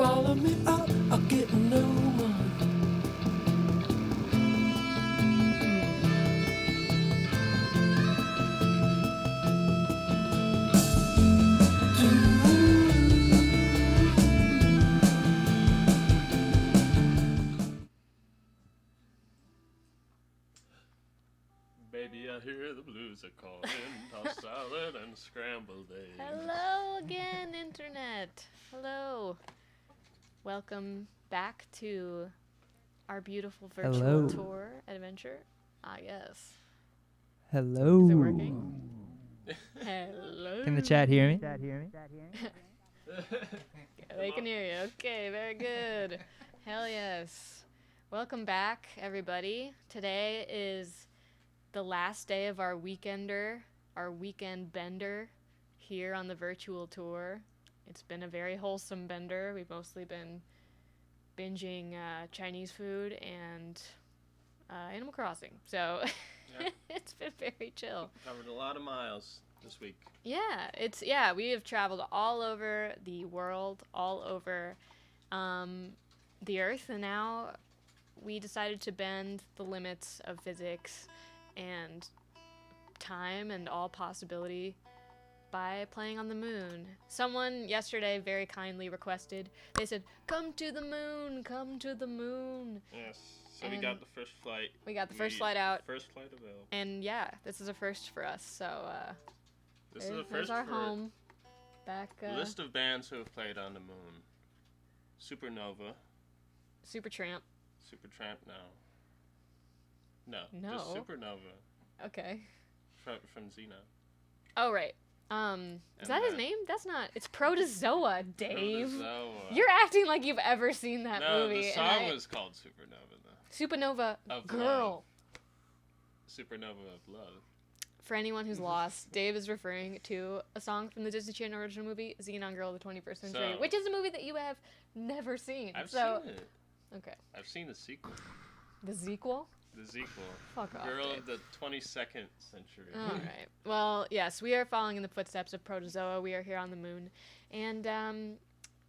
follow me out, I'll get no one. Baby, I hear the blues are calling, tossed salad and scrambled eggs. Hello again, Internet. Hello. Welcome back to our beautiful virtual tour adventure. Ah, yes. Hello. Is it working? Hello. Can the chat hear me? They can hear you. Okay, very good. Hell yes. Welcome back, everybody. Today is the last day of our weekender, our weekend bender here on the virtual tour. It's been a very wholesome bender. We've mostly been binging Chinese food and Animal Crossing. So it's been very chill. Covered a lot of miles this week. Yeah, we have traveled all over the world, all over the earth, and now we decided to bend the limits of physics and time and all possibility by playing on the moon. Someone yesterday very kindly requested, they said, come to the moon, come to the moon. Yes, so we got the first flight. We got the first flight out. First flight available. And yeah, this is a first for us, so this is the there's first our for home. Back, list of bands who have played on the moon. Supernova. Supertramp. Supertramp, No, No. just Supernova. Okay. From Xena. Oh, right. Is that his name? That's not. It's Protozoa, Dave. Protozoa. You're acting like you've ever seen that movie. No, the song was called Supernova, though. Supernova Of Girl. Love. Supernova of Love. For anyone who's lost, Dave is referring to a song from the Disney Channel original movie, Xenon Girl of the 21st Century, which is a movie that you have never seen. I've seen it. Okay. I've seen the sequel. The sequel? The sequel. Fuck off, Girl Dave. of the 22nd Century. All right. Well, yes, we are following in the footsteps of Protozoa. We are here on the moon, and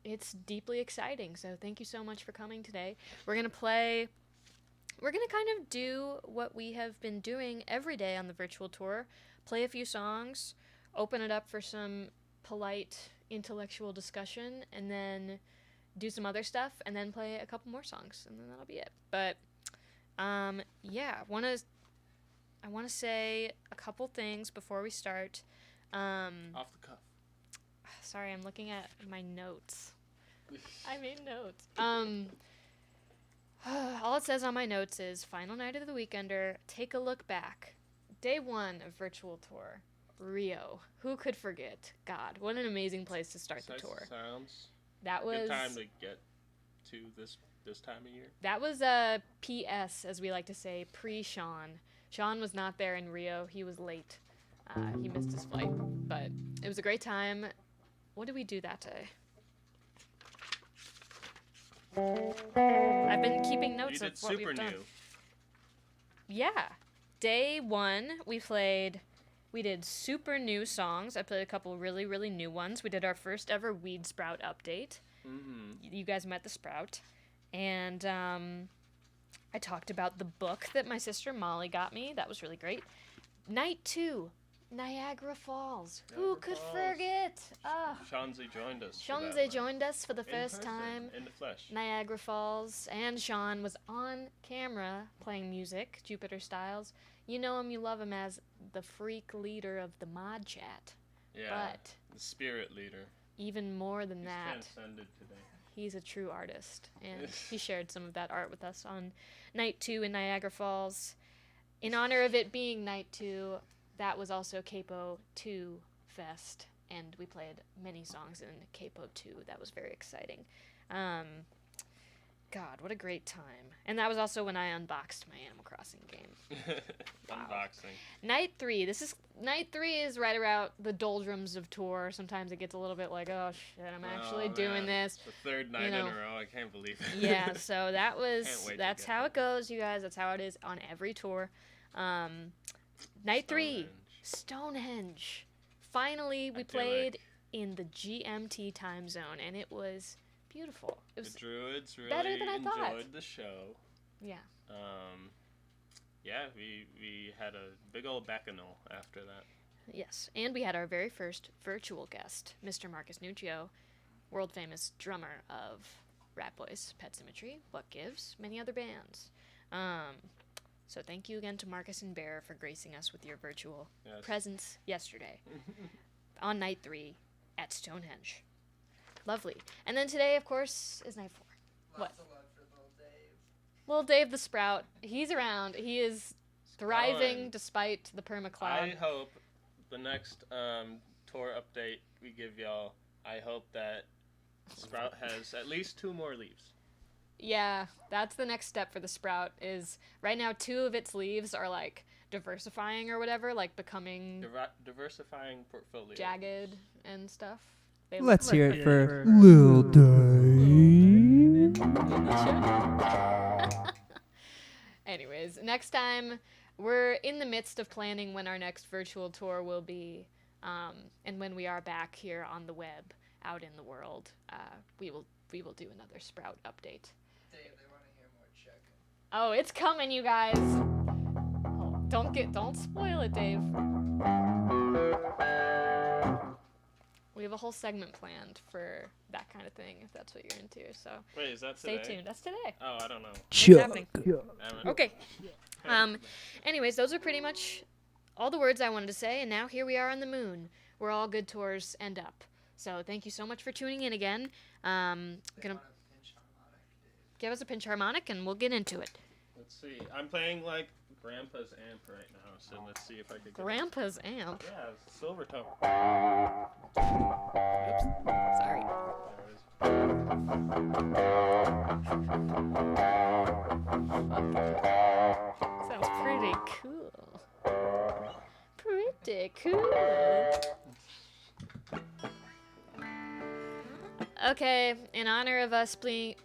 it's deeply exciting. So thank you so much for coming today. We're gonna kind of do what we have been doing every day on the virtual tour. Play a few songs, open it up for some polite intellectual discussion, and then do some other stuff, and then play a couple more songs, and then that'll be it. But yeah, I want to say a couple things before we start. Off the cuff. Sorry, I'm looking at my notes. I made notes. All it says on my notes is final night of the weekender. Take a look back. Day 1 of virtual tour. Rio. Who could forget? God, what an amazing place to start the tour. Sounds. That was good time to get to this time of year. That was a PS, as we like to say, pre-Sean. Sean was not there in Rio. He was late. He missed his flight. But it was a great time. What did we do that day? I've been keeping notes of what we've done. Yeah. Day 1, we did super new songs. I played a couple really, really new ones. We did our first ever Weed Sprout update. Mm-hmm. You guys met the Sprout. And I talked about the book that my sister Molly got me. That was really great. Night 2, Niagara Falls. Who could forget? Shanzi joined us. Shanzi joined us for the first time. In the flesh. Niagara Falls. And Sean was on camera playing music, Jupiter Styles. You know him, you love him as the freak leader of the mod chat. Yeah, but the spirit leader. Even more than He's that. transcended today. He's a true artist, and he shared some of that art with us on Night 2 in Niagara Falls. In honor of it being Night 2, that was also Capo 2 Fest, and we played many songs in Capo 2. That was very exciting. God, what a great time. And that was also when I unboxed my Animal Crossing game. Wow. Unboxing. Night 3 is right around the doldrums of tour. Sometimes it gets a little bit like, oh shit, I'm actually doing this. It's the third night in a row. I can't believe it. Yeah, so that's how it goes, you guys. That's how it is on every tour. Night 3, Stonehenge. Finally, we played in the GMT time zone, and it was beautiful. It was The Druids really better than I thought. enjoyed the show. Yeah. Yeah, we had a big old bacchanal after that. Yes, and we had our very first virtual guest, Mr. Marcus Nuccio, world famous drummer of Ratboys, Pet Symmetry, What Gives, many other bands. So thank you again to Marcus and Bear for gracing us with your virtual presence yesterday on night 3 at Stonehenge. Lovely. And then today, of course, is night 4. Lots of love for little Dave. Little Dave the Sprout, he's around. He is thriving despite the permacloud. I hope the next tour update we give y'all, I hope that Sprout has at least 2 more leaves. Yeah, that's the next step for the Sprout is right now 2 of its leaves are like diversifying or whatever, like becoming Diversifying portfolio. jagged and stuff. Let's hear it for Lil Dave. Anyways, next time we're in the midst of planning when our next virtual tour will be, and when we are back here on the web, out in the world, we will do another Sprout update. Dave, they want to hear more chicken. Oh, it's coming, you guys. Oh, don't spoil it, Dave. We have a whole segment planned for that kind of thing, if that's what you're into. So Wait, is that stay today? tuned. That's today. Oh, I don't know. What's happening? Haven't- Okay. Anyways, those are pretty much all the words I wanted to say, and now here we are on the moon, where all good tours end up. So thank you so much for tuning in again. They Gonna want a pinch harmonic, Dave. give us a pinch harmonic, and we'll get into it. Let's see. I'm playing like Grandpa's amp right now, so let's see if I can get Grandpa's amp. Yeah, silver tone. Oops. Sorry. Sounds pretty cool. Pretty cool. Okay, in honor of us being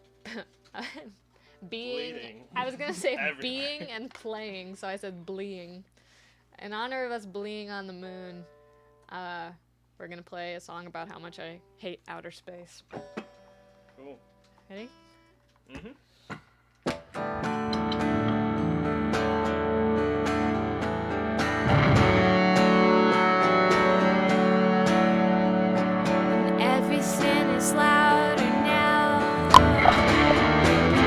Bleeding. I was gonna say Everywhere. being and playing, so I said bleeing. In honor of us bleeing on the moon, we're gonna play a song about how much I hate outer space. Cool. Ready? Mm-hmm. Everything is louder now.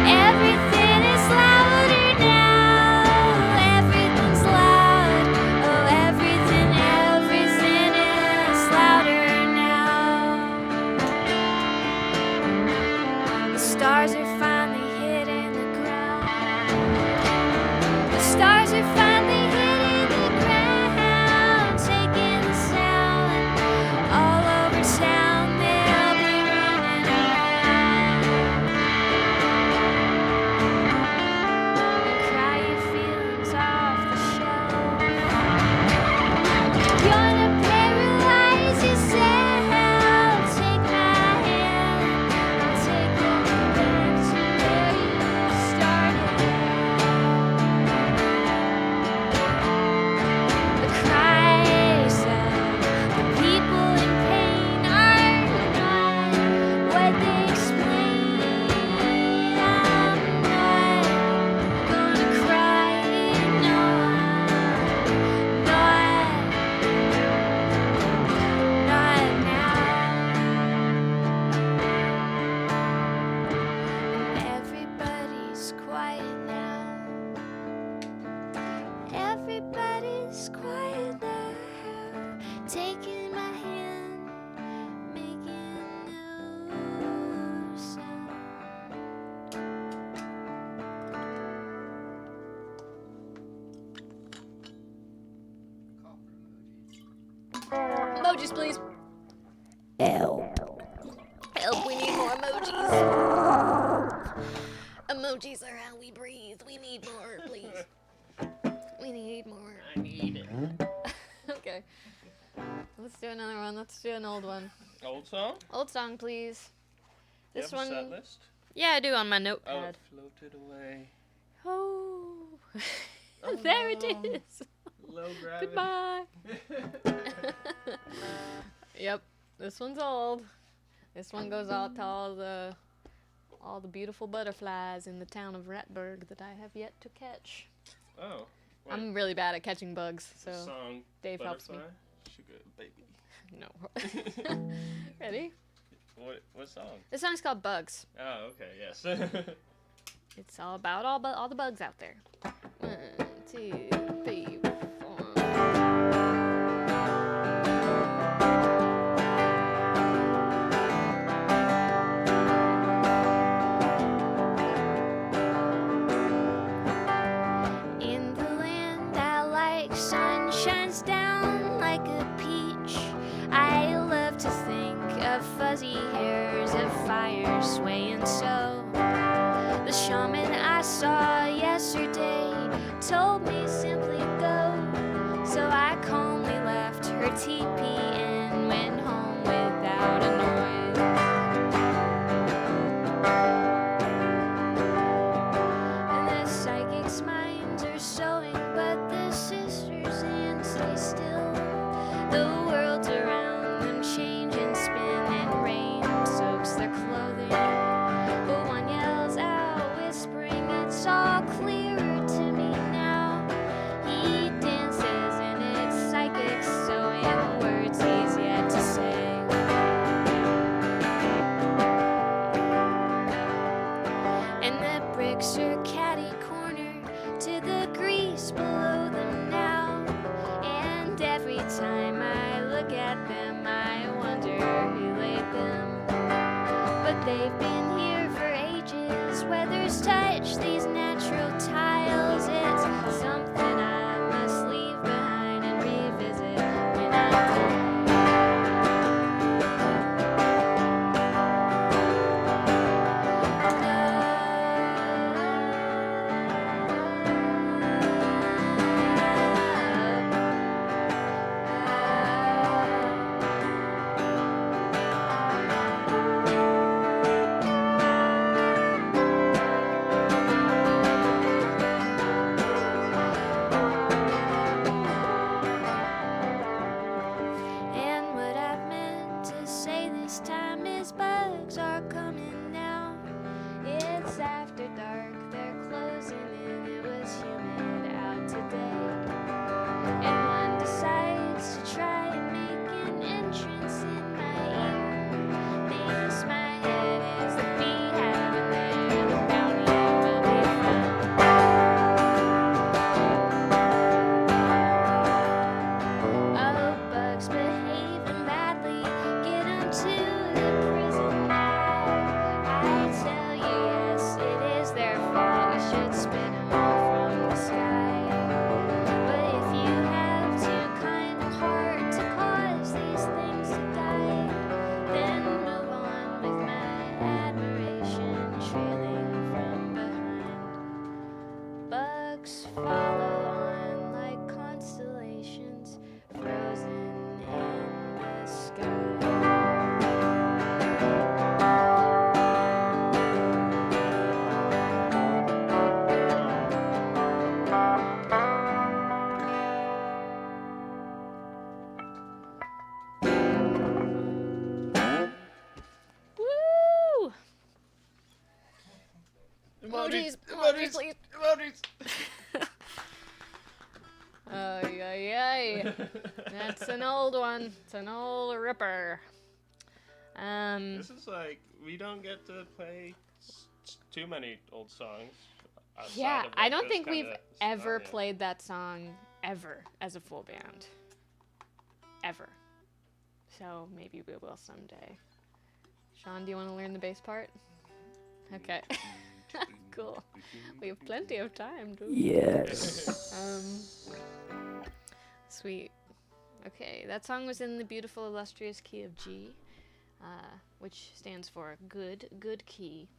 Everything is louder now. Everything's loud. Oh, everything is louder now. The stars are finally hitting the ground. The stars are finally hitting the ground, taking the sound all over town. They'll be running around and cry your feelings off the shelf. Gonna paralyze yourself. Take my hand, I'll take you back to where you started. The cries of the people in pain are not what they explain. I'm not gonna cry, no, not now. Everybody's quiet now. Everybody's quiet now, taking my hand, making no sound. Call for emojis. Emojis, please. Help, we need more emojis. Emojis are how we breathe. We need more, please. We need more. I need it. Okay. Let's do another one. Let's do an old one. Old song? Old song, please. You This have a set one. list? Yeah, I do on my Oh, notepad. it floated away. Oh. Oh, There it no. is. Low gravity. Goodbye. Yep. This one's old. This one goes out to all the all the beautiful butterflies in the town of Ratburg that I have yet to catch. Oh. Wait. I'm really bad at catching bugs, so Song Dave helps me. Butterfly? Sugar baby. No. Ready? What song? This song's called Bugs. Oh, okay, yes. It's all about all the bugs out there. 1, 2, 3, 4. In the land I like, sun shines down like a peach. I love to think of fuzzy hairs of fire swaying so. The shaman I saw yesterday told me simply go. So I calmly left her teepee and went home without a noise. And the psychic's minds are sewing, but the sisters and stay still. The world's around them change and spin, and rain soaks their clothing. But one yells out, whispering, it's all clearer to me now. He dances and it's psychic, so in words he's yet to say. And the bricks are catty corner to the grease below them now. And every time I look at them, I wonder who laid them. But they've been here for ages. Weather's touched these natural tiles. It's something I must leave behind and revisit when I And what I've meant to say this time is bugs are coming now. It's after dark, they're closing in. It was humid out today. And one decides to try and make an entrance in my ear. Thinks my head is the beehive and there the bounty will be found. Oh, bugs behaving badly, get 'em to the prison now. I tell you, yes, it is their fault. We should spit 'em all from the sky. But if you have too kind of heart to cause these things to die, then move on with my admiration trailing from behind. Bugs follow on like constellations frozen in the sky. Woo! Emojis, please. Emojis! Ay, ay, ay. That's an old one. It's an old ripper. This is like, we don't get to play too many old songs. outside Yeah, of, I like, don't this think we've kinda ever stuff, yeah. played that song ever as a full band. Ever. So maybe we will someday. Sean, do you want to learn the bass part? Okay. Cool. We have plenty of time, dude. Yes. Sweet. Okay, that song was in the beautiful, illustrious key of G, which stands for good key.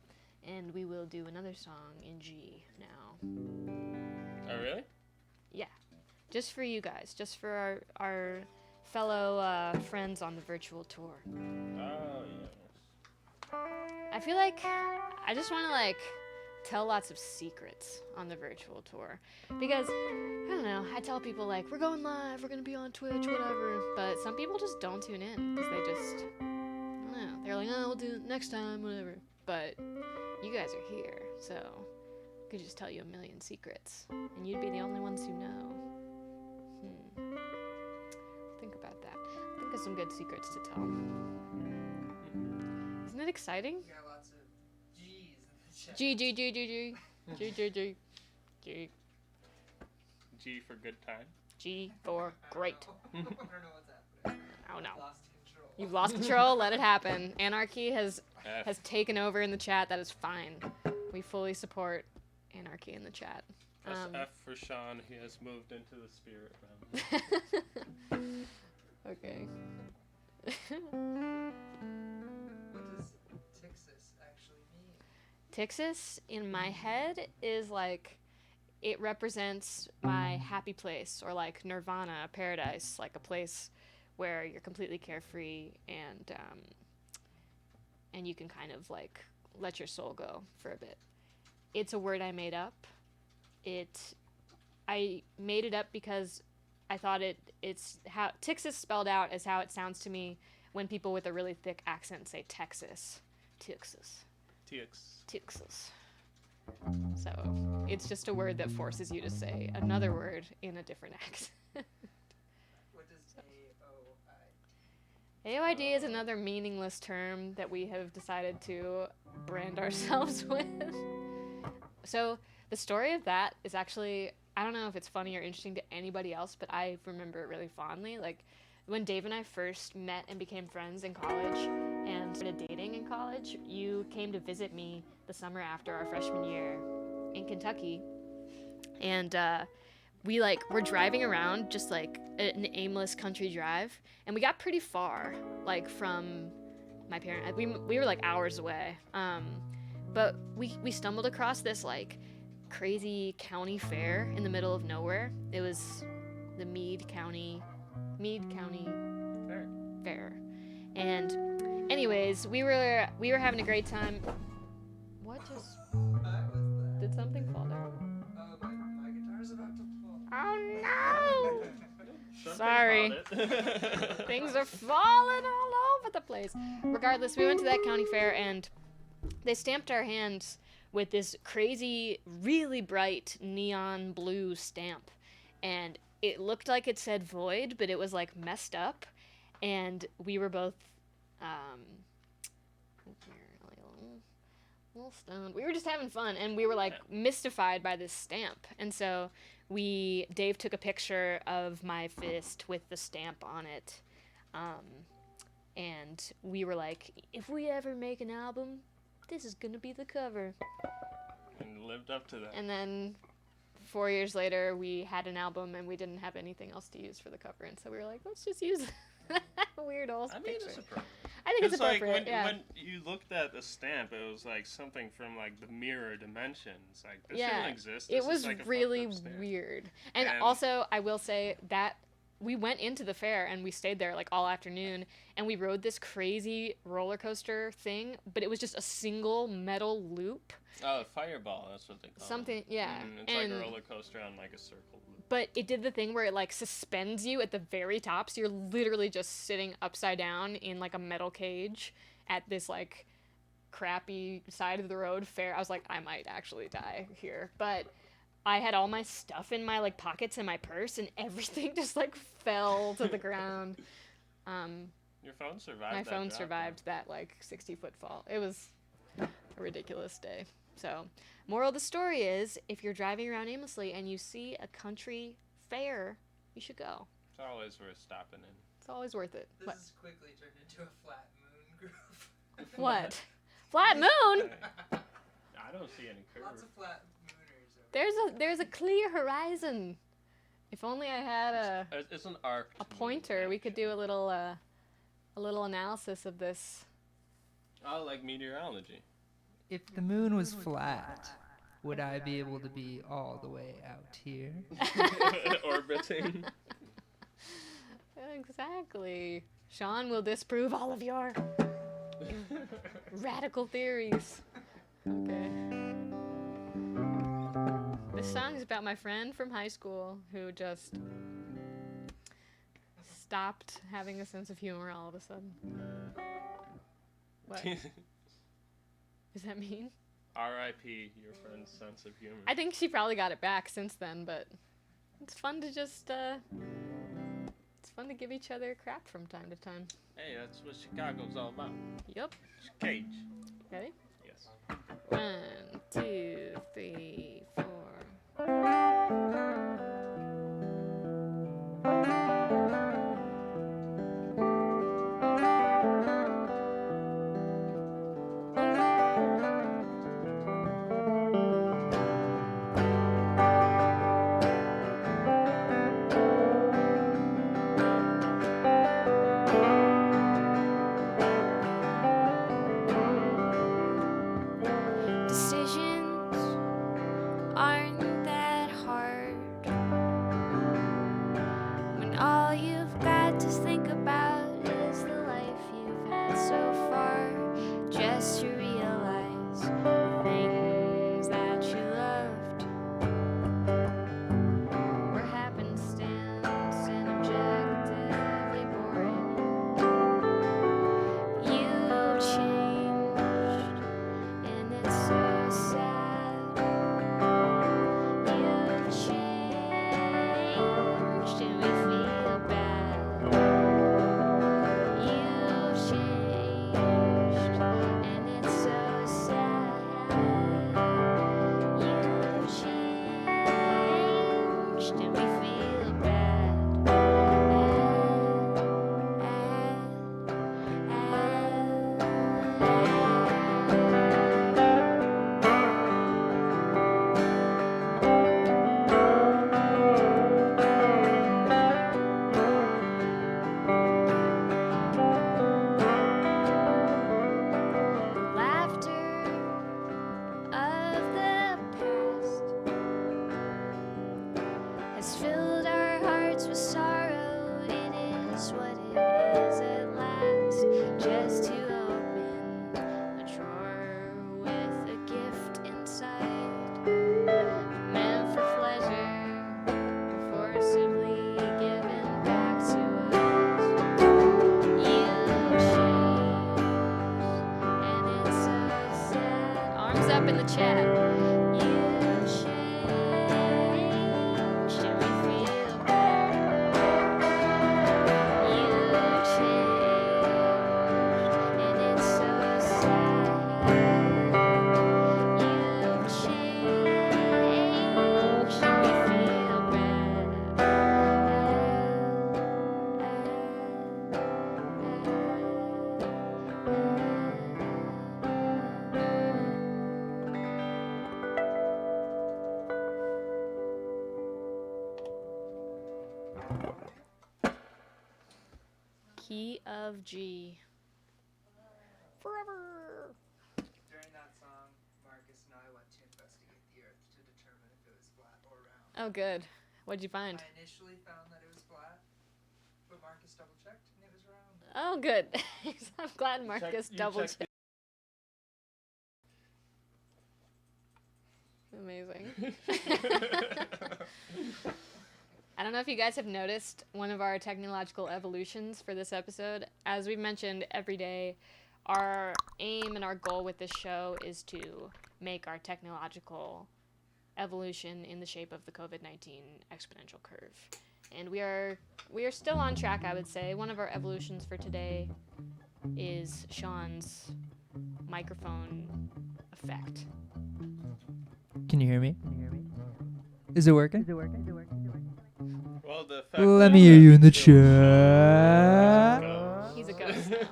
And we will do another song in G now. Oh, really? Just for you guys, just for our fellow friends on the virtual tour. Oh, yeah. I feel like I just want to tell lots of secrets on the virtual tour, because I don't know, I tell people we're going live, we're gonna be on Twitch, whatever, but some people just don't tune in because they just, I don't know, they're like, oh, we'll do it next time, whatever. But you guys are here, so I could just tell you a million secrets, and you'd be the only ones who know. Think about that. Think of some good secrets to tell. Isn't it exciting? We got lots of G's in the chat. G, G, G, G, G. G, G, G. G. G for good time. G for great. I don't know what's happening. Oh no. Lost control. You've lost control, let it happen. Anarchy has F. taken over in the chat. That is fine. We fully support anarchy in the chat. Press Um, F for Sean. He has moved into the spirit realm. Okay. What does Texas actually mean? Texas in my head is like it represents my happy place, or like nirvana, paradise, like a place where you're completely carefree and you can kind of like let your soul go for a bit. It's a word I made up. I made it up because I thought it's how Texas spelled out as how it sounds to me when people with a really thick accent say Texas. Texas. TX. Texas. So it's just a word that forces you to say another word in a different accent. What does AOI? AOID is another meaningless term that we have decided to brand ourselves with. So the story of that is actually, I don't know if it's funny or interesting to anybody else, but I remember it really fondly. Like when Dave and I first met and became friends in college and started dating in college, you came to visit me the summer after our freshman year in Kentucky. And we were driving around just like an aimless country drive, and we got pretty far, like from my parents. We were like hours away. But we stumbled across this like crazy county fair in the middle of nowhere. It was the Meade County Fair. And anyways, we were having a great time. What just What was that? did something fall down? Oh, my guitar's about to fall. Oh no! Something Sorry. called it. Things are falling all over the place. Regardless, we went to that county fair and they stamped our hands with this crazy, really bright neon blue stamp. And it looked like it said void, but it was like messed up. And we were both a little stoned. We were just having fun, and we were like mystified by this stamp. And so Dave took a picture of my fist with the stamp on it. And we were like, if we ever make an album, this is gonna be the cover. And lived up to that. And then 4 years later, we had an album and we didn't have anything else to use for the cover, and so we were like, let's just use weird old I mean, picture. it's appropriate. I think it's It's like appropriate. when you looked at the stamp, it was like something from like the mirror dimensions. Like this Yeah, shouldn't exist. It This is was like a really fucked up stamp. weird. And And- also, I will say that we went into the fair and we stayed there like all afternoon, and we rode this crazy roller coaster thing, but it was just a single metal loop. Oh, fireball. That's what they call Something, it. yeah. It's and, like a roller coaster on like a circle loop. but it did the thing where it like suspends you at the very top, so you're literally just sitting upside down in like a metal cage at this like crappy side of the road fair. I was like, I might actually die here, but I had all my stuff in my like pockets in my purse, and everything just like fell to the ground. Your phone survived. My that phone drop, survived that like 60-foot fall. It was a ridiculous day. So, moral of the story is, if you're driving around aimlessly and you see a country fair, you should go. It's always worth stopping in. It's always worth it. This What? has quickly turned into a flat moon groove. What? Flat moon? I don't see any curve. Lots of flat mooners over There's a clear horizon. If only I had It's an arc. a pointer, we could do a little analysis of this. Oh, like meteorology. If the moon was flat, would I be able to be all the way out here? Orbiting. Exactly. Sean will disprove all of your radical theories. Okay. This song is about my friend from high school who just stopped having a sense of humor all of a sudden. What? Does that mean? R.I.P. your friend's sense of humor. I think she probably got it back since then, but it's fun to just it's fun to give each other crap from time to time. Hey, that's what Chicago's all about. Yup. Cage. Ready? Yes. 1, 2, 3, 4. Decisions aren't that hard when all you've got to think about is the life you've had so far. Just to realize the things that you loved were happenstance and objectively boring. You've changed, and it's so sad. You've changed, and we feel bad. You've changed, and it's so sad. You've changed, and we feel bad. Laughter of the past has filled our hearts with sorrow. It is what it is at last. Just to open a drawer with a gift inside, meant for pleasure, forcibly given back to us. You changed, and it's so sad. Arms up in the chat. You changed, and we feel bad. You changed, and it's so sad. You changed, and we feel Key of G. Forever. During that song, Marcus and I went to investigate the Earth to determine if it was flat or round. Oh, good. What'd you find? I initially found that it was flat, but Marcus double checked and it was round. Oh, good. I'm glad Marcus double checked. Amazing. I don't know if you guys have noticed one of our technological evolutions for this episode. As we've mentioned every day, our aim and our goal with this show is to make our technological evolution in the shape of the COVID-19 exponential curve. And we are still on track, I would say. One of our evolutions for today is Sean's microphone effect. Can you hear me? Is it working? Well, the fact Let that me hear you in the still chat. shows. He's a ghost now.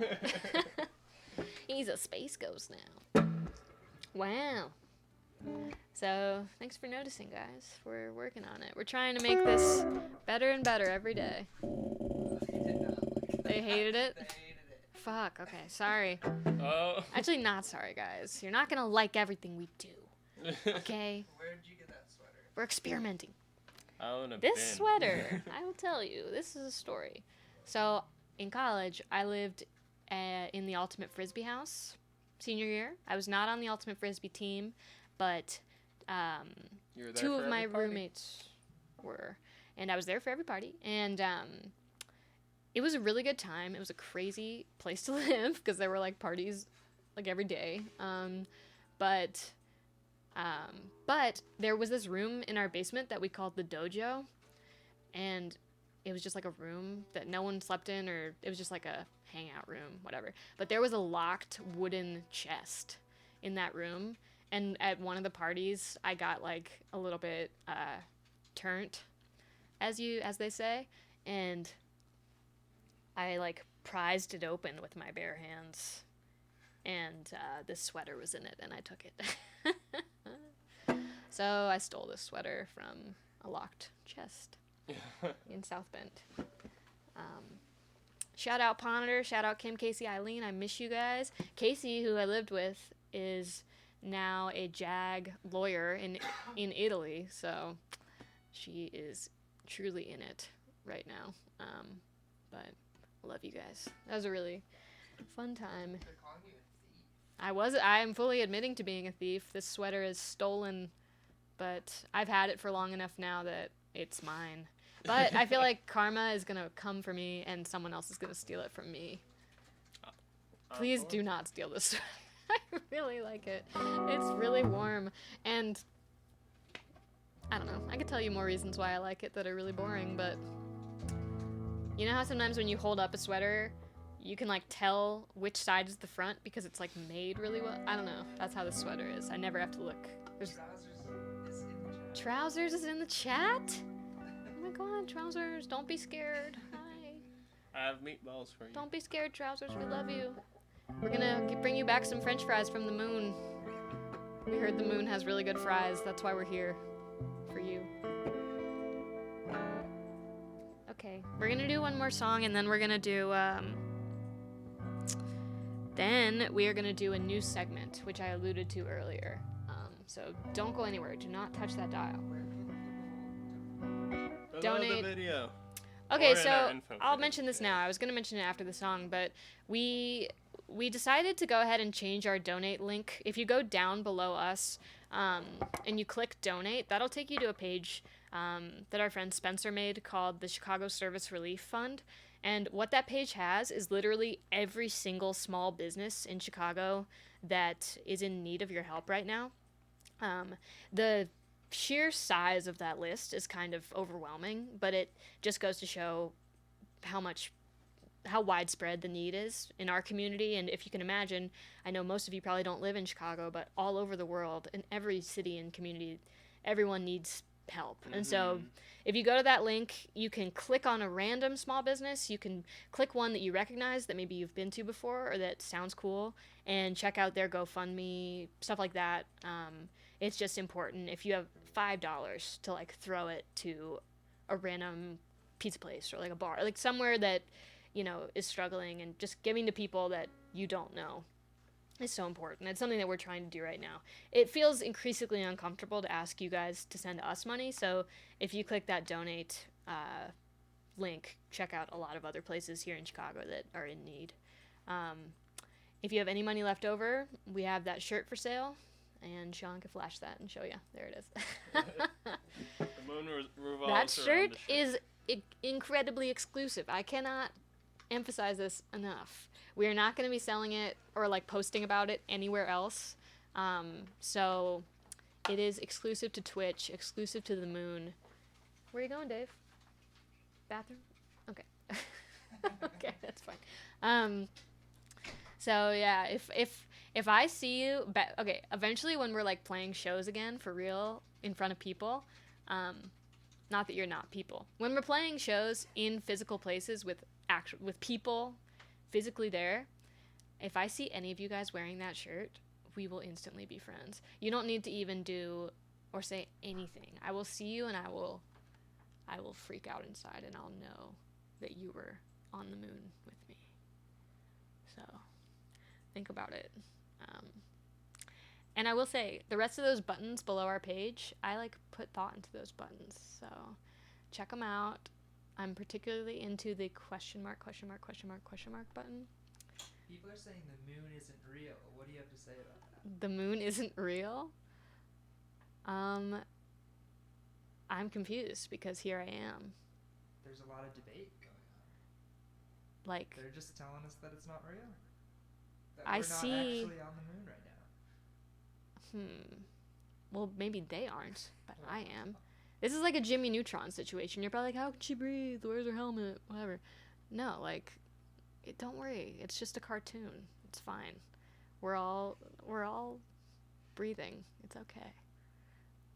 He's a space ghost now. Wow. So, thanks for noticing, guys. We're working on it. We're trying to make this better and better every day. They did not like it. They hated it? They hated it. Fuck, okay, sorry. Oh. Actually, not sorry, guys. You're not gonna like everything we do, okay? Where did you get that sweater? We're experimenting. I own a This bin. sweater, I will tell you, this is a story. So, in college, I lived in the Ultimate Frisbee house senior year. I was not on the Ultimate Frisbee team, but You were there two for of my every party? roommates were. And I was there for every party. And it was a really good time. It was a crazy place to live because there were like parties like every day. But But there was this room in our basement that we called the dojo, and it was just like a room that no one slept in, or it was just like a hangout room, whatever. But there was a locked wooden chest in that room, and at one of the parties, I got like a little bit turnt, as they say, and I like prized it open with my bare hands, and this sweater was in it, and I took it. So I stole this sweater from a locked chest in South Bend. Shout out Ponder, shout out Kim, Casey, Eileen. I miss you guys. Casey, who I lived with, is now a JAG lawyer in Italy, so she is truly in it right now. But love you guys. That was a really fun time. They're calling you a thief. I am fully admitting to being a thief. This sweater is stolen, but I've had it for long enough now that it's mine. But I feel like karma is gonna come for me, and someone else is gonna steal it from me. Please do not steal this sweater. I really like it. It's really warm, and I don't know. I could tell you more reasons why I like it that are really boring, but you know how sometimes when you hold up a sweater, you can like tell which side is the front because it's like made really well? I don't know. That's how this sweater is. I never have to look. There's Trousers is in the chat. Trousers is in the chat? Oh my god, Trousers, don't be scared. Hi. I have meatballs for you. Don't be scared, Trousers. We love you. We're gonna bring you back some french fries from the moon. We heard the moon has really good fries. That's why we're here. For you. Okay, we're gonna do one more song, and then we're gonna do, then we are gonna do a new segment, which I alluded to earlier. So don't go anywhere. Do not touch that dial. Below Donate. the video. Okay, Or in our so info I'll video. mention this now. I was gonna mention it after the song, but we decided to go ahead and change our donate link. If you go down below us, and you click donate, that'll take you to a page that our friend Spencer made called the Chicago Service Relief Fund. And what that page has is literally every single small business in Chicago that is in need of your help right now. The sheer size of that list is kind of overwhelming, but it just goes to show how widespread the need is in our community. And if you can imagine, I know most of you probably don't live in Chicago, but all over the world, in every city and community, everyone needs help. And so if you go to that link, you can click on a random small business. You can click one that you recognize that maybe you've been to before or that sounds cool, and check out their GoFundMe, stuff like that. It's just important if you have $5 to like throw it to a random pizza place or like a bar, like somewhere that is struggling, and just giving to people that you don't know is so important. It's something that we're trying to do right now. It feels increasingly uncomfortable to ask you guys to send us money, so if you click that donate link, check out a lot of other places here in Chicago that are in need. If you have any money left over, we have that shirt for sale, and Sean can flash that and show you. There it is. The moon revolves That around shirt the shirt. is incredibly exclusive. I cannot emphasize this enough. We are not going to be selling it or like posting about it anywhere else. So it is exclusive to Twitch, exclusive to the moon. Where are you going, Dave? Bathroom? Okay. Okay, that's fine. So yeah, if I see you, okay, eventually when we're like playing shows again for real in front of people, not that you're not people. When we're playing shows in physical places with people physically there, if I see any of you guys wearing that shirt, we will instantly be friends. You don't need to even do or say anything. I will see you and I will freak out inside, and I'll know that you were on the moon with me. So think about it. And I will say, the rest of those buttons below our page, I like put thought into those buttons. So check them out. I'm particularly into the question mark button. People are saying the moon isn't real. What do you have to say about that? The moon isn't real? I'm confused because here I am. There's a lot of debate going on. Like, They're just telling us that it's not real. That I we're see- not actually on the moon right now. Well, maybe they aren't, but I am. This is like a Jimmy Neutron situation. You're probably like, how can she breathe? Where's her helmet? Whatever. No, like, don't worry. It's just a cartoon. It's fine. We're all breathing. It's okay.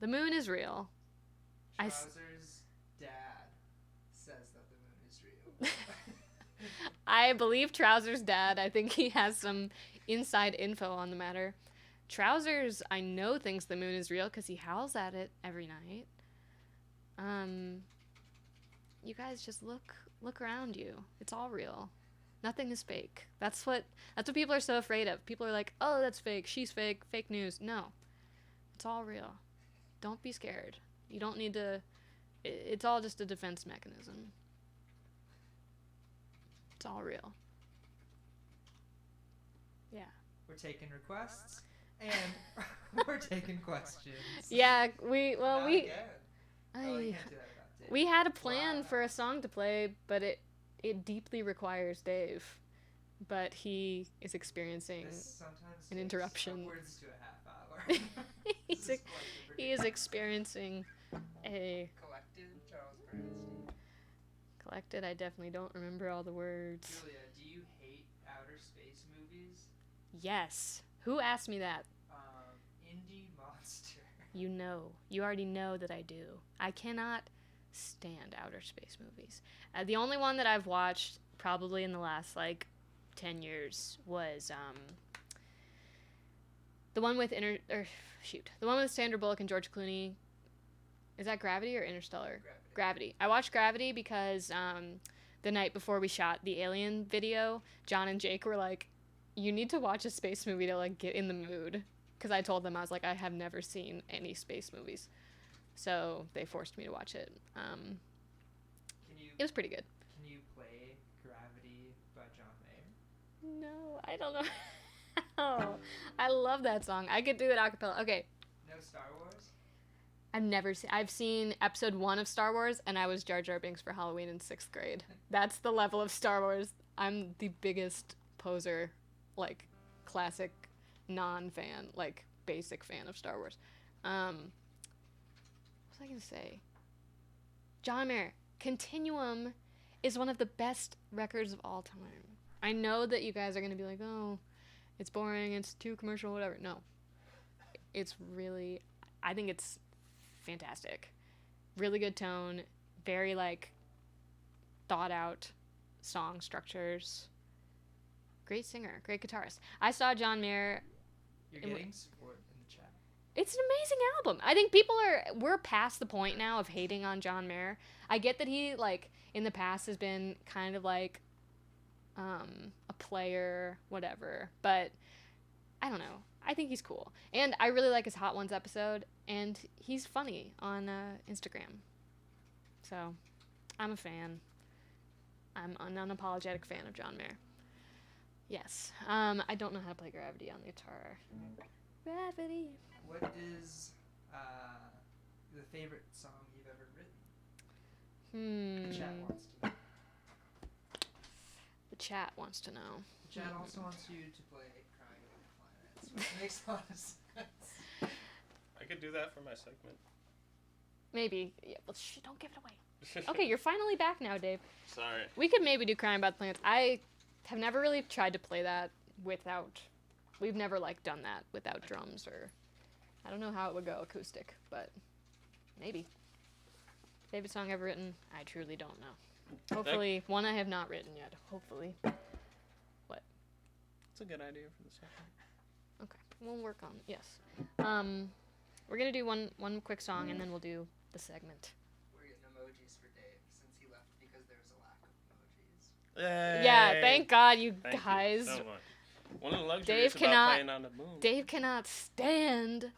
The moon is real. Trousers' dad says that the moon is real. I believe Trousers' dad. I think he has some inside info on the matter. Trousers, I know, thinks the moon is real because he howls at it every night. You guys just look around you. It's all real. Nothing is fake. That's what people are so afraid of. People are like, oh, that's fake. She's fake. Fake news. No. It's all real. Don't be scared. You don't need to. It's all just a defense mechanism. It's all real. Yeah. We're taking requests and we're taking questions. Yeah, Not again. Oh, you can't do that about Dave. we had a plan Wow. for a song to play, but it deeply requires Dave. But he is experiencing This sometimes an takes interruption. upwards to a half hour. he's This is ex- quite he is the experiencing a collected Charles Bernstein. collected. I definitely don't remember all the words. Julia, do you hate outer space movies? Yes. Who asked me that? Indie Monster. You already know that I do. I cannot stand outer space movies. The only one that I've watched probably in the last 10 years was the one with the one with Sandra Bullock and George Clooney. Is that Gravity or Interstellar? Gravity. I watched Gravity because the night before we shot the Alien video, John and Jake were like, you need to watch a space movie to get in the mood. Because I told them, I was like, I have never seen any space movies. So they forced me to watch it. Can you It was pretty good. can you play Gravity by John Mayer? No, I don't know. Oh, I love that song. I could do it a cappella. Okay, No Star Wars? I've seen episode 1 of Star Wars, and I was Jar Jar Binks for Halloween in 6th grade. That's the level of Star Wars. I'm the biggest poser, classic non-fan, basic fan of Star Wars. What was I gonna say? John Mayer, Continuum is one of the best records of all time. I know that you guys are gonna be like, oh, it's boring, it's too commercial, whatever. No. It's really, I think it's fantastic. Really good tone, very thought out song structures. Great singer, great guitarist. I saw John Mayer. You're And getting support in the chat. It's an amazing album. I think we're past the point now of hating on John Mayer. I get that he in the past has been kind of a player, whatever, but I don't know. I think he's cool. And I really like his Hot Ones episode, and he's funny on Instagram. So, I'm a fan. I'm an unapologetic fan of John Mayer. Yes. I don't know how to play Gravity on the guitar. Gravity. What is the favorite song you've ever written? The chat wants to know. The chat wants to know. The chat also wants you to play Crying Over Planets, which makes a lot of sense. I could do that for my segment. Maybe. Yeah, well, don't give it away. Okay, you're finally back now, Dave. Sorry. We could maybe do Crying About the Planets. I have never really tried to play that without... We've never, done that without drums or... I don't know how it would go acoustic, but maybe. Favorite song ever written? I truly don't know. Hopefully, one I have not written yet. Hopefully. What? That's a good idea for the segment. Okay, we'll work on it. Yes. We're gonna do one quick song, and then we'll do the segment. We're getting emojis for Dave since he left because there was a lack of emojis. Yeah, thank God, you Thank guys. You so much. One of the luxuries Dave about cannot- playing on the moon. Dave cannot stand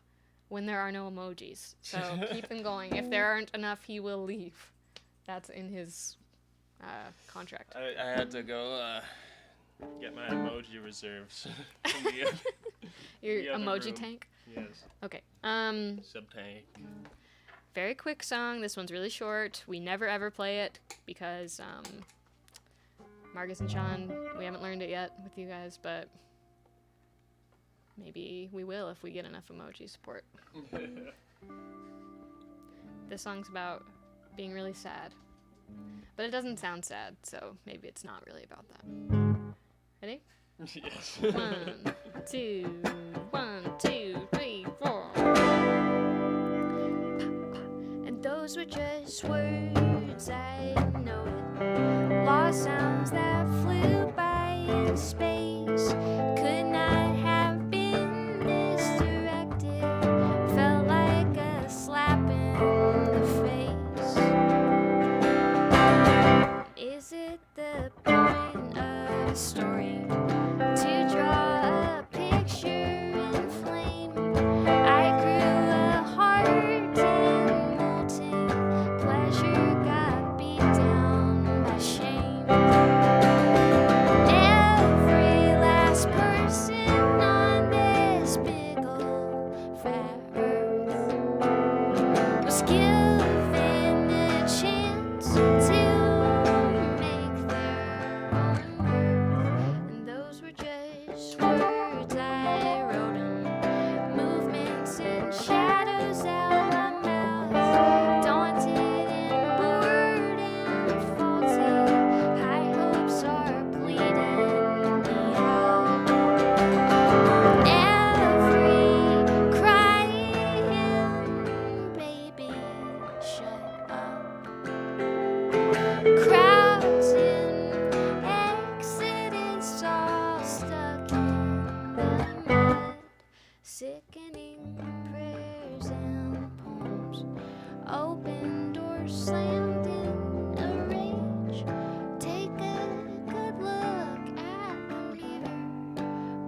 when there are no emojis. So keep them going. If there aren't enough, he will leave. That's in his contract. I had to go get my emoji reserves. from Your the other emoji room. tank. Yes. Okay. Sub-tank. Very quick song. This one's really short. We never ever play it because Marcus and Sean, we haven't learned it yet with you guys, but maybe we will if we get enough emoji support. This song's about being really sad. But it doesn't sound sad, so maybe it's not really about that. Ready? Yes. 1, 2, 1, 2, 3, 4. And those were just words, I know it. Lost sounds that flew by in space. Could not have been misdirected. Felt like a slap in the face. Is it the point of a story to draw a picture in flame? I grew a heart and molten pleasure got beat down by shame. Every last person on this big old fat earth was given a chance to make their own worth. And those were just words I wrote 'em. Movements and shadows out my mouth. Daunted and bored and faulty. High hopes are bleeding me out. Every crying baby, shut up. Crowds and accidents all stuck in the mud. Sickening prayers and poems. Open doors slammed in a rage. Take a good look at the mirror.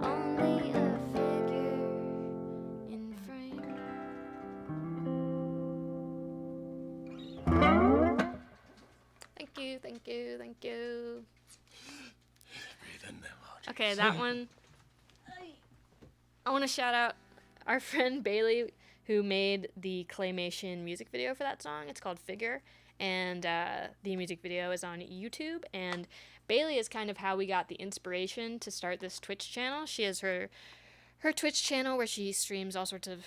Only a figure in frame. Thank you, thank you, thank you. Breathe in the emoji. Okay, that one. I want to shout out our friend Bailey, who made the claymation music video for that song. It's called Figure, and the music video is on YouTube. And Bailey is kind of how we got the inspiration to start this Twitch channel. She has her Twitch channel where she streams all sorts of.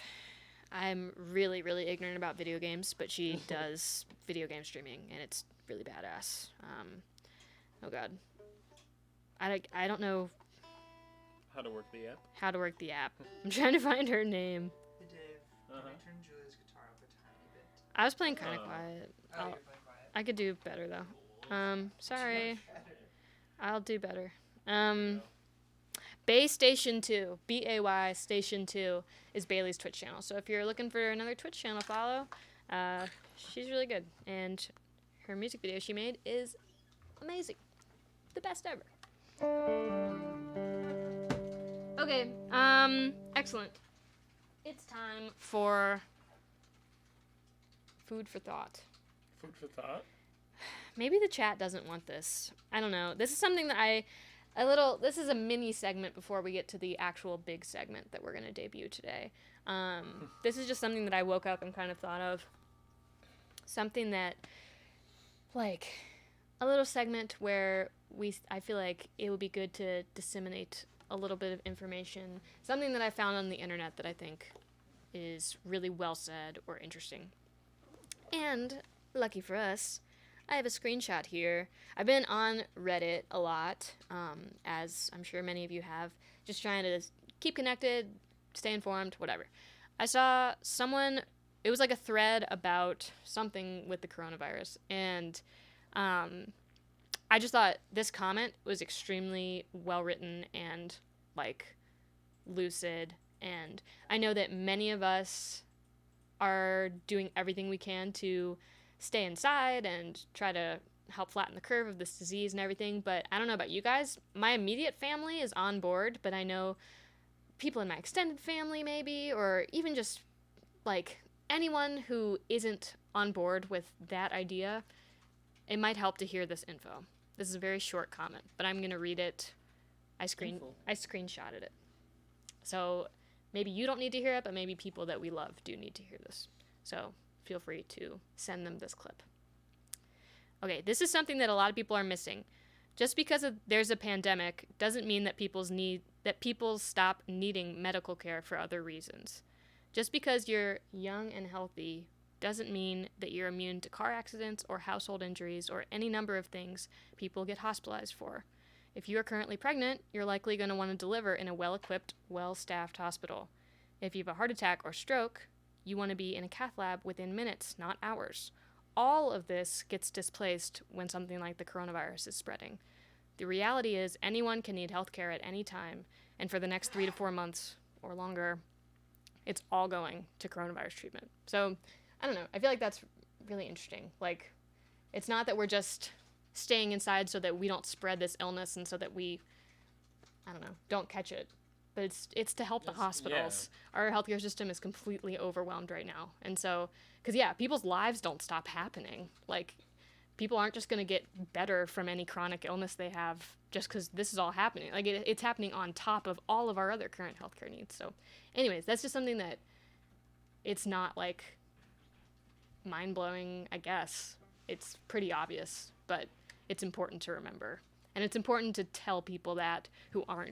I'm really, really ignorant about video games, but she does video game streaming, and it's really badass. Oh God, I don't know How to work the app. how to work the app. I'm trying to find her name. Hey Dave, can Uh-huh. I turn Julia's guitar up a tiny bit? I was playing kind of Oh. quiet. Oh, I'll- you're playing quiet. I could do better though. Sorry. Better. I'll do better. Bay Station 2, BAY Station 2 is Bailey's Twitch channel. So if you're looking for another Twitch channel to follow, she's really good. And her music video she made is amazing. The best ever. Okay, excellent. It's time for food for thought. Food for thought. Maybe the chat doesn't want this. I don't know. This is something that this is a mini segment before we get to the actual big segment that we're going to debut today. This is just something that I woke up and kind of thought of. Something that, like, a little segment where I feel like it would be good to disseminate a little bit of information. Something that I found on the internet that I think is really well said or interesting. And, lucky for us, I have a screenshot here. I've been on Reddit a lot, as I'm sure many of you have, just trying to keep connected, stay informed, whatever. I saw it was like a thread about something with the coronavirus, and I just thought this comment was extremely well written and, like, lucid, and I know that many of us are doing everything we can to stay inside and try to help flatten the curve of this disease and everything, but I don't know about you guys. My immediate family is on board, but I know people in my extended family maybe, or even just, like, anyone who isn't on board with that idea, it might help to hear this info. This is a very short comment, but I'm going to read it. I screenshotted it. So maybe you don't need to hear it, but maybe people that we love do need to hear this. So feel free to send them this clip. Okay, this is something that a lot of people are missing. Just because there's a pandemic doesn't mean that people stop needing medical care for other reasons. Just because you're young and healthy doesn't mean that you're immune to car accidents or household injuries or any number of things people get hospitalized for. If you are currently pregnant, you're likely going to want to deliver in a well-equipped, well-staffed hospital. If you have a heart attack or stroke, you want to be in a cath lab within minutes, not hours. All of this gets displaced when something like the coronavirus is spreading. The reality is anyone can need healthcare at any time, and for the next 3 to 4 months or longer, it's all going to coronavirus treatment. So, I don't know. I feel like that's really interesting. Like, it's not that we're just staying inside so that we don't spread this illness and so that we, I don't know, don't catch it. But it's to help the hospitals. Yeah. Our healthcare system is completely overwhelmed right now. And so, because, yeah, people's lives don't stop happening. Like, people aren't just going to get better from any chronic illness they have just because this is all happening. Like, it's happening on top of all of our other current healthcare needs. So, anyways, that's just something that it's not, like, mind-blowing, I guess. It's pretty obvious, but it's important to remember. And it's important to tell people that who are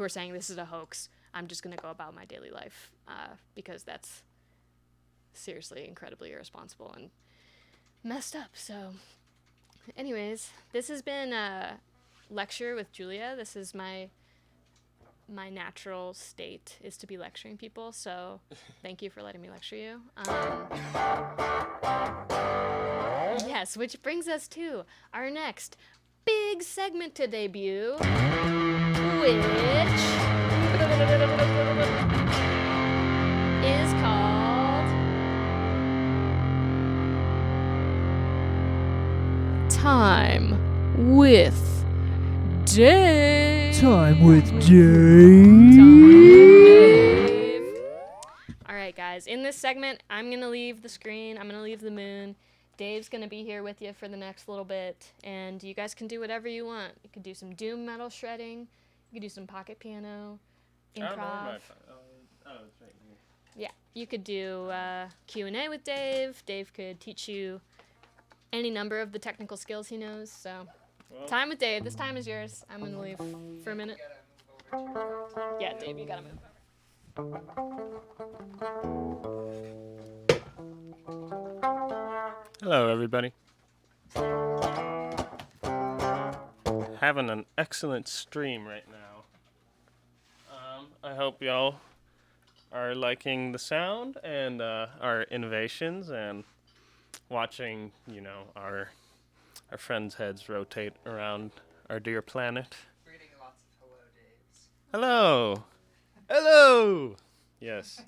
saying this is a hoax. I'm just going to go about my daily life because that's seriously incredibly irresponsible and messed up. So anyways, this has been a lecture with Julia. This is my natural state is to be lecturing people. So thank you for letting me lecture you. Yes, which brings us to our next big segment to debut, which is called Time with Dave. Time with Dave. All right, guys. In this segment, I'm going to leave the screen. I'm going to leave the moon. Dave's going to be here with you for the next little bit, and you guys can do whatever you want. You could do some doom metal shredding. You could do some pocket piano, improv. I don't know where it's right here. Yeah, you could do Q&A with Dave. Dave could teach you any number of the technical skills he knows. So, time with Dave. This time is yours. I'm going to leave for a minute. Yeah, Dave, you got to move over. Hello, everybody. Having an excellent stream right now. I hope y'all are liking the sound and our innovations and watching, our friends' heads rotate around our dear planet. We're getting lots of hello Daves. Hello! Hello! Yes.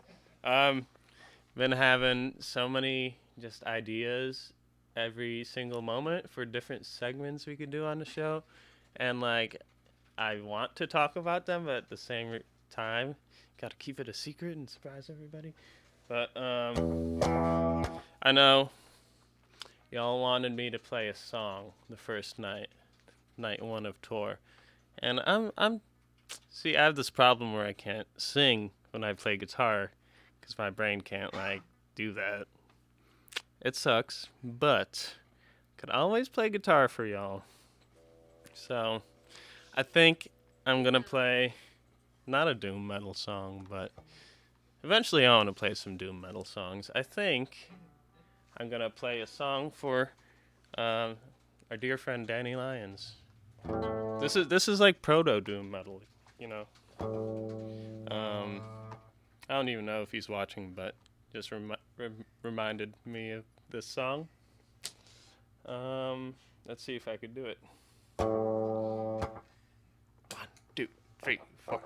Been having so many just ideas every single moment for different segments we could do on the show. And, I want to talk about them, but at the same time, got to keep it a secret and surprise everybody. But, I know y'all wanted me to play a song the first night 1 of tour. And see, I have this problem where I can't sing when I play guitar because my brain can't, do that. It sucks, but I could always play guitar for y'all. So, I think I'm going to play not a doom metal song, but eventually I want to play some doom metal songs. I think I'm going to play a song for our dear friend Danny Lyons. This is like proto doom metal, I don't even know if he's watching, but just reminded me of this song. Let's see if I could do it. 1, 2, 3, 4.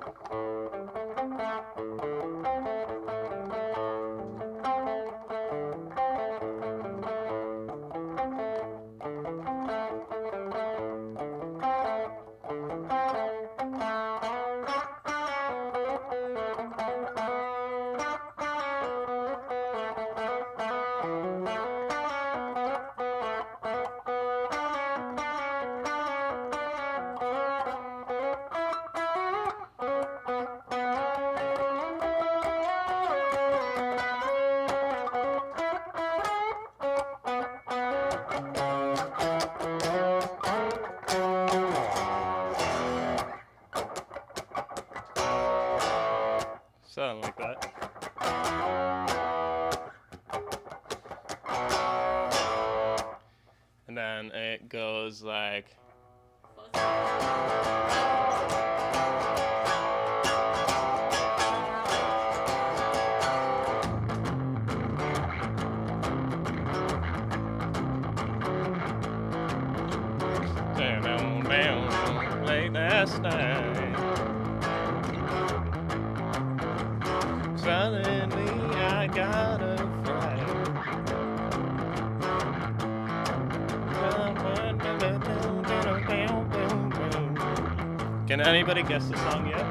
goes like. Down late last night. Suddenly I got a fright. Can anybody guess the song yet?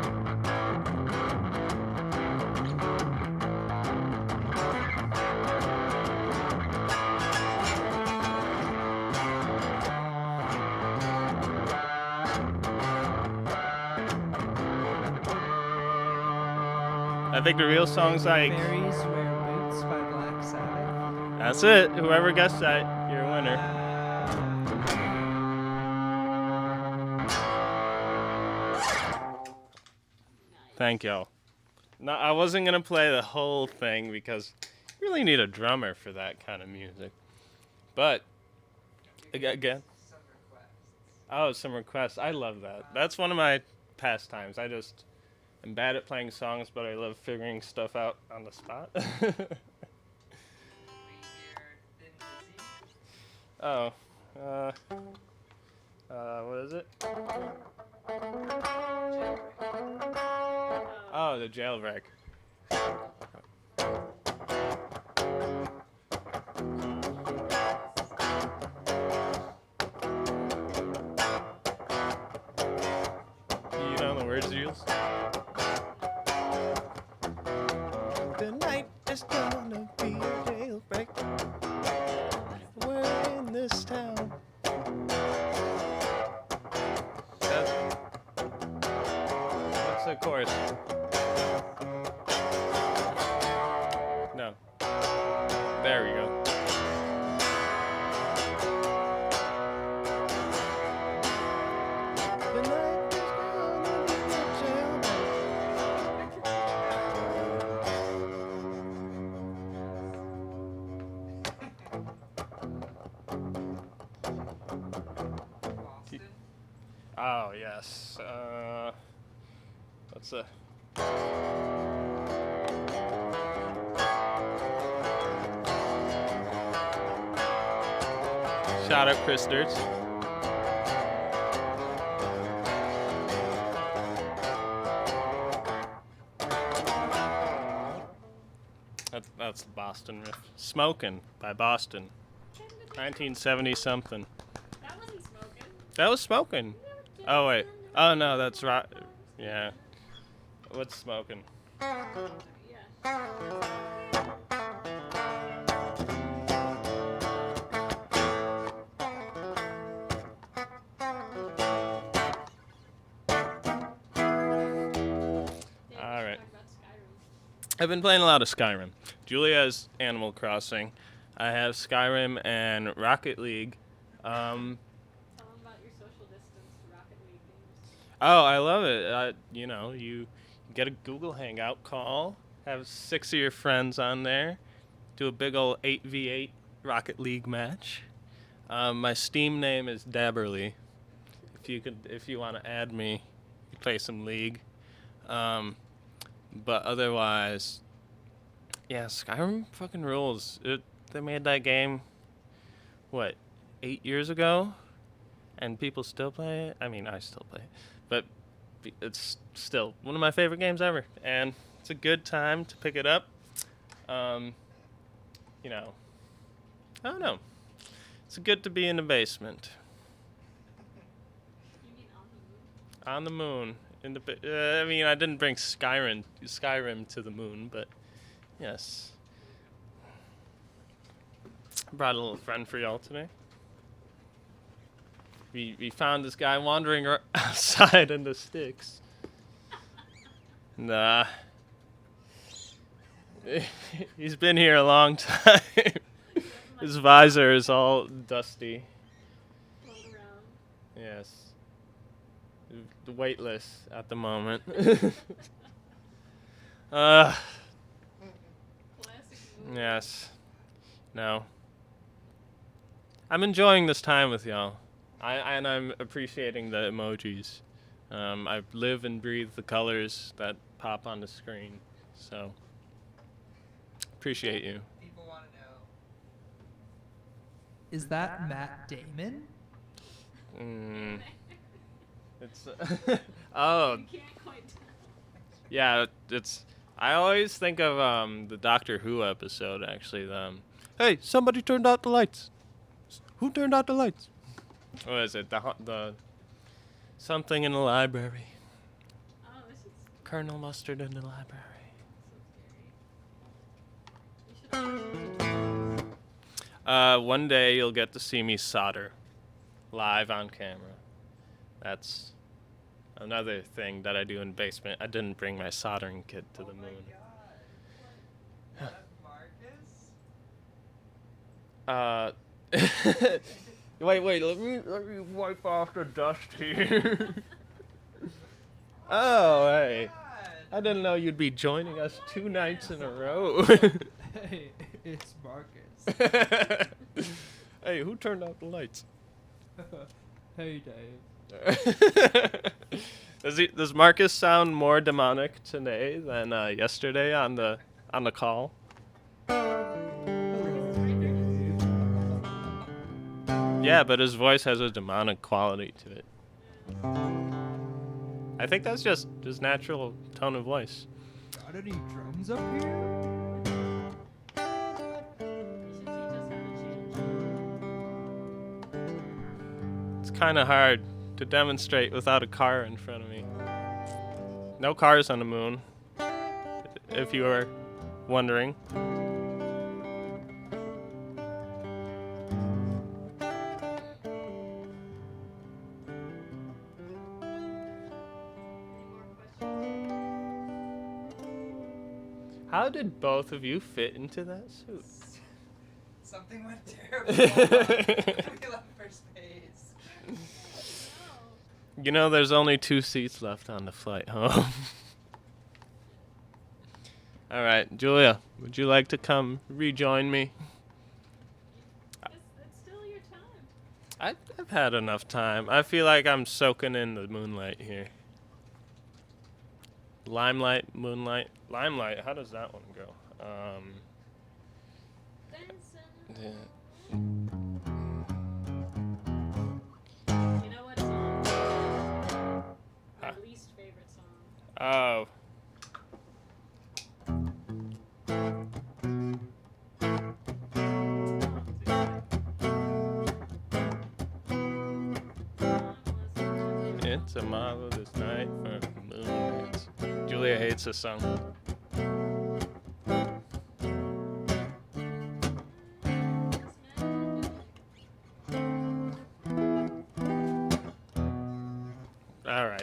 I think the real song's like. Fairies Wear Boots by Black Sabbath. That's it. Whoever guessed that, you're a winner. Thank y'all. No, I wasn't gonna play the whole thing because you really need a drummer for that kind of music. But again, Some requests. oh, some requests. I love that. That's one of my pastimes. I'm bad at playing songs, but I love figuring stuff out on the spot. We hear Thin Lizzy. Oh, what is it? Oh, the jailbreak. You know the words, Jules? Tonight is gonna be a jailbreak. We're in this town. What's the chorus? No. There we go. Tonight is gonna be a jailbreak. Boston. Oh, yes. What's the... Shout out Chris Dirts. That's the Boston riff. Smokin' by Boston. 1970 something. That wasn't smoking. That was Smokin'. Oh, wait. Oh, no, that's right. Yeah. What's Smokin'? All right. I've been playing a lot of Skyrim. Julia has Animal Crossing. I have Skyrim and Rocket League. Tell them about your social distance Rocket League games. Oh, I love it. You get a Google Hangout call, have 6 of your friends on there, do a big old 8v8 Rocket League match. My Steam name is Dabberly. If you want to add me, you play some League. But otherwise, yeah, Skyrim fucking rules. They made that game, 8 years ago? And people still play it? I mean, I still play it. But it's still one of my favorite games ever. And it's a good time to pick it up. I don't know. It's good to be in the basement. You mean on the moon? On the moon. I didn't bring Skyrim to the moon, but yes. Brought a little friend for y'all today. We found this guy wandering outside in the sticks. And, he's been here a long time. His visor is all dusty. Float around. Yes. Weightless at the moment. Classic movie. Yes. No. I'm enjoying this time with y'all. I'm appreciating the emojis. I live and breathe the colors that pop on the screen. So appreciate you. People want to know. Is that Matt Damon? It's oh yeah. It's I always think of the Doctor Who episode actually. Hey, somebody turned out the lights. Who turned out the lights? What is it? The something in the library. Oh, this is Colonel Mustard in the library. One day you'll get to see me solder live on camera. That's another thing that I do in basement. I didn't bring my soldering kit to the moon. God. Marcus? Wait, let me wipe off the dust here. Oh, hey. I didn't know you'd be joining us 2 nights in a row. Hey, it's Marcus. Hey, who turned out the lights? Hey, Dave. Does Marcus sound more demonic today than yesterday on the call? Yeah, but his voice has a demonic quality to it. I think that's just his natural tone of voice. Got any drums up here? It's kind of hard to demonstrate without a car in front of me. No cars on the moon, if you were wondering. How did both of you fit into that suit? Something went terrible. We left first base. You know, there's only 2 seats left on the flight home. All right, Julia, would you like to come rejoin me? it's still your time. I've had enough time. I feel like I'm soaking in the moonlight here. Limelight, moonlight, limelight. How does that one go? Yeah. You know what song? My least favorite song. Oh. It's a marvelous night for moonlights. Julia hates this song.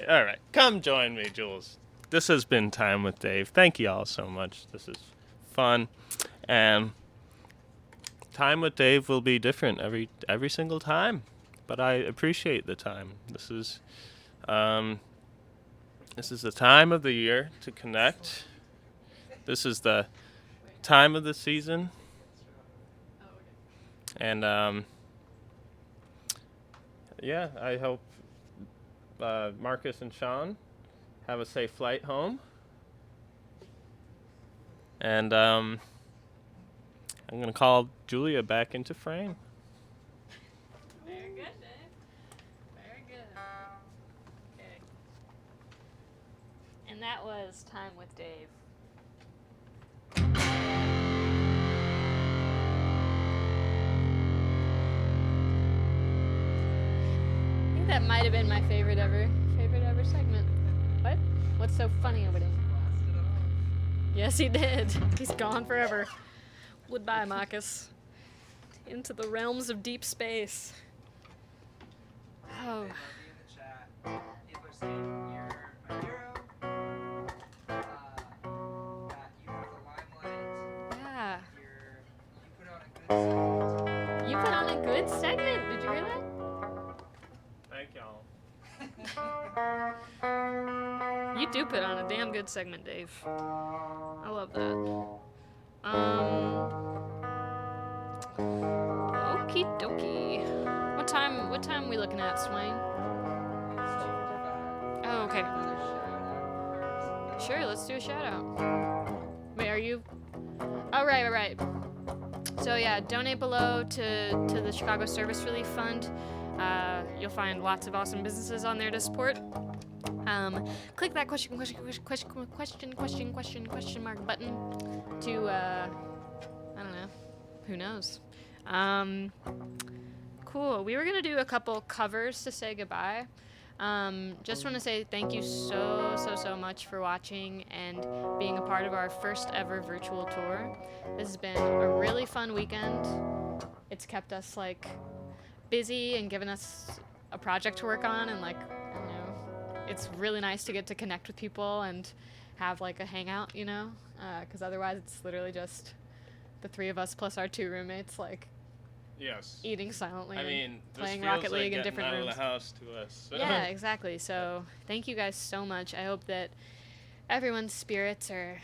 All right. Come join me, Jules. This has been Time with Dave. Thank you all so much. This is fun. And Time with Dave will be different every single time. But I appreciate the time. This is the time of the year to connect. This is the time of the season. And yeah, I hope Marcus and Sean have a safe flight home. And I'm going to call Julia back into frame. Very good, Dave. Very good. Okay. And that was Time with Dave. I think that might have been my favorite ever segment. What? What's so funny about him? Yes, he did. He's gone forever. Goodbye, Marcus. Into the realms of deep space. Oh. They love you in the chat. People are saying you're my hero. That you have the limelight. Yeah. You put on a good segment. You put on a good segment. Did you hear that? Thank y'all. You do put on a damn good segment, Dave. I love that. Okie dokie. What What time are we looking at, Swain? Oh, okay. Sure, let's do a shout out. Wait, are you? Oh, right. So yeah, donate below to the Chicago Service Relief Fund. You'll find lots of awesome businesses on there to support. Click that question mark button to I don't know, who knows. Cool. We were gonna do a couple covers to say goodbye. Just want to say thank you so much for watching and being a part of our first ever virtual tour. This has been a really fun weekend. It's kept us like busy and given us a project to work on, and like, I don't know, it's really nice to get to connect with people and have like a hangout, you know, because otherwise it's literally just the three of us plus our two roommates like Yes. eating silently. I and mean, this playing feels Rocket like League in getting different out rooms. of the house to us. Yeah, exactly. So thank you guys so much. I hope that everyone's spirits are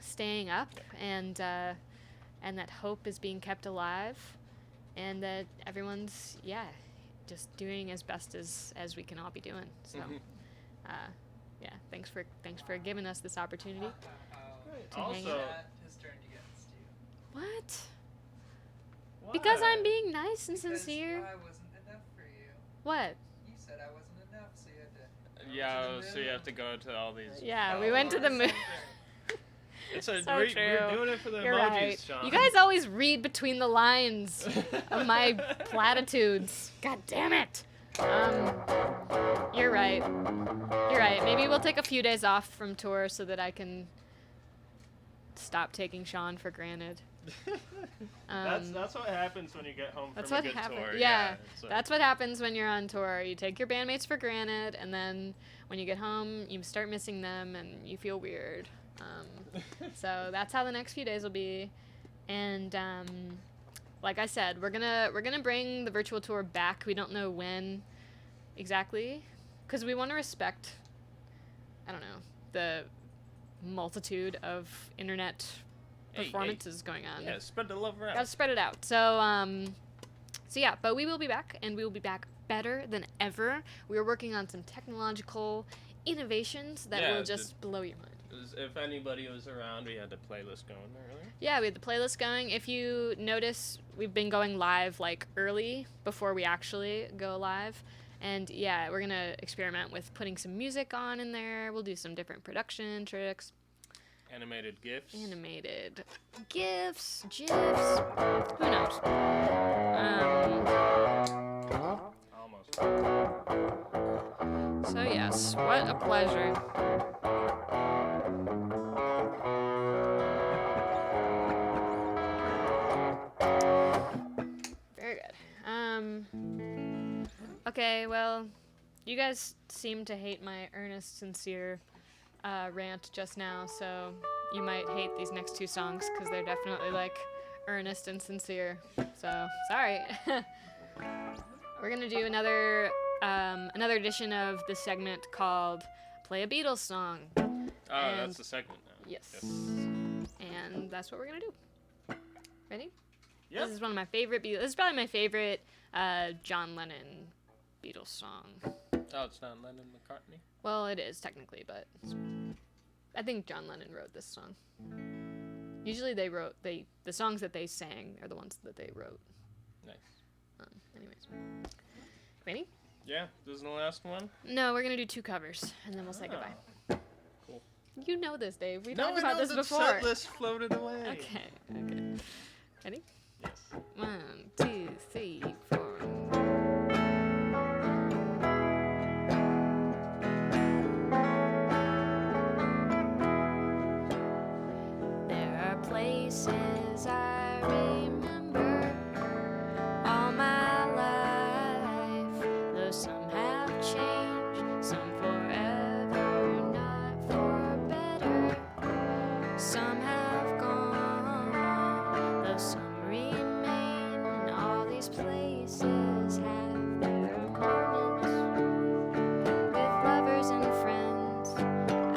staying up, and that hope is being kept alive, and that everyone's just doing as best as we can all be doing. So thanks for giving us this opportunity. To hang Also, out. His turn against you. What? Because I'm being nice and Because sincere. I wasn't enough for you. What? You said I wasn't enough, so you had to. Yeah, so you have to go to all these. Yeah, we went to the moon. It's a So we're true. doing it for the You're emojis, right. Sean. You guys always read between the lines of my platitudes. God damn it. You're right. Maybe we'll take a few days off from tour so that I can stop taking Sean for granted. That's what happens when you get home That's from what a good happens. tour. Yeah, it's like- that's what happens when you're on tour. You take your bandmates for granted, and then when you get home, you start missing them, and you feel weird. So that's how the next few days will be. And like I said, we're gonna bring the virtual tour back. We don't know when exactly, because we want to respect, I don't know, the multitude of internet performances going on. Yeah, spread the love around. Gotta spread it out. So yeah, but we will be back, and we will be back better than ever. We are working on some technological innovations that Yeah, will just blow your mind. If anybody was around, we had the playlist going earlier. Yeah, we had the playlist going. If you notice, we've been going live like early before we actually go live. And yeah, we're gonna experiment with putting some music on in there. We'll do some different production tricks. Animated GIFs. Animated GIFs, GIFs. Who knows? Almost. So yes, what a pleasure. Very good. Okay, well, you guys seem to hate my earnest, sincere rant just now, so you might hate these next two songs because they're definitely like earnest and sincere. So sorry. We're gonna do another edition of this segment called "Play a Beatles Song." Oh, And- that's the segment now. Yes. And that's what we're gonna do. Ready? Yep. This is one of my favorite Beatles. This is probably my favorite John Lennon Beatles song. Oh, it's not Lennon McCartney? Well, it is technically, but I think John Lennon wrote this song. Usually the songs that they sang are the ones that they wrote. Nice. Anyways. Ready? Yeah, this is the last one? No, we're gonna do two covers, and then we'll say goodbye. Cool. You know this, Dave. We No, talked I about know this the before. set list floated away. Okay. Ready? Yes. 1, 2, 3, 4. There are places I remember all my life, though some have changed, some forever, not for better. Some have gone, though some remain, and all these places have their moments. With lovers and friends,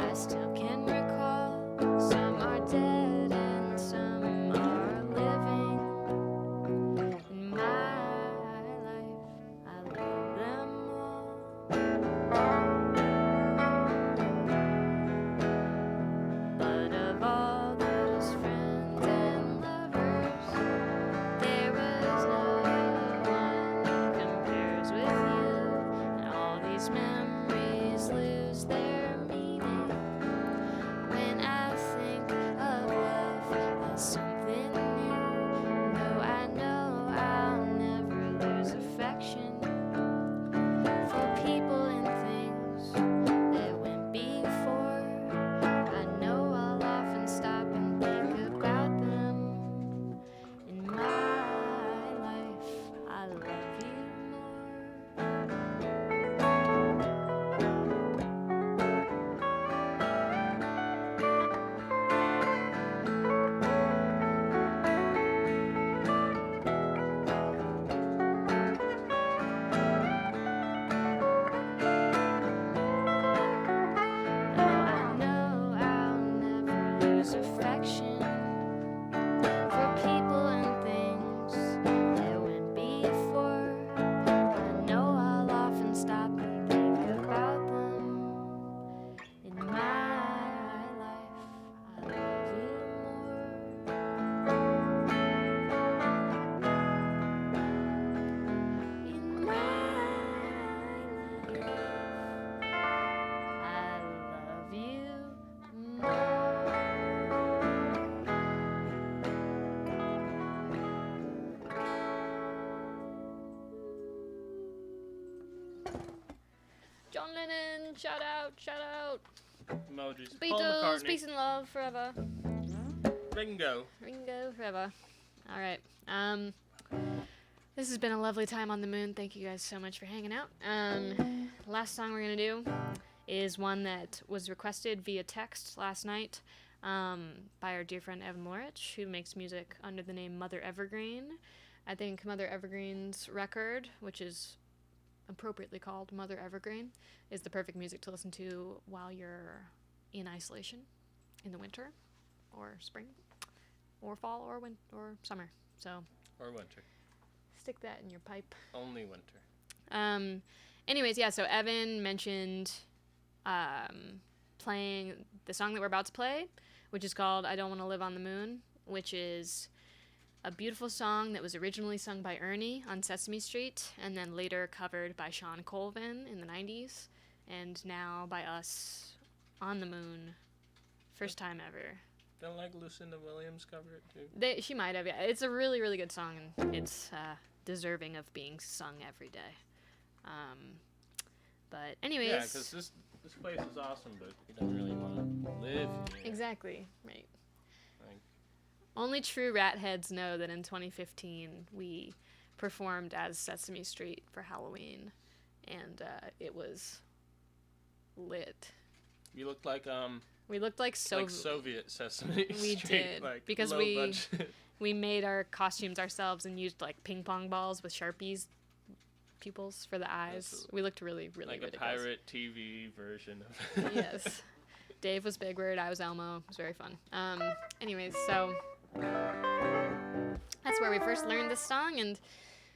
I still can recall. Some are dead and some are living. In my life, I John Lennon, shout out. Emojis. Paul Beatles, McCartney. peace and love forever. Ringo. Ringo forever. All right. This has been a lovely time on the moon. Thank you guys so much for hanging out. Last song we're gonna do is one that was requested via text last night by our dear friend Evan Lorich, who makes music under the name Mother Evergreen. I think Mother Evergreen's record, which is appropriately called Mother Evergreen, is the perfect music to listen to while you're in isolation in the winter or spring or fall or summer. So Or winter. stick that in your pipe. Only winter. Anyways, yeah, so Evan mentioned playing the song that we're about to play, which is called I Don't Want to Live on the Moon, which is a beautiful song that was originally sung by Ernie on Sesame Street and then later covered by Sean Colvin in the 90s and now by us on the moon. First time ever. Don't like Lucinda Williams cover it too? She might have, yeah. It's a really, really good song, and it's deserving of being sung every day. But anyways. Yeah, because this place is awesome, but we don't really want to live here. Exactly, right. Like, Only true rat heads know that in 2015 we performed as Sesame Street for Halloween, and it was lit. you looked like We looked like Soviet Sesame We Street, did, like because low budget. we made our costumes ourselves and used like ping pong balls with Sharpies pupils for the eyes. That's We looked really, really like a ridiculous. pirate TV version of Yes. Dave was Big Bird, I was Elmo. It was very fun. Anyways, so that's where we first learned this song, and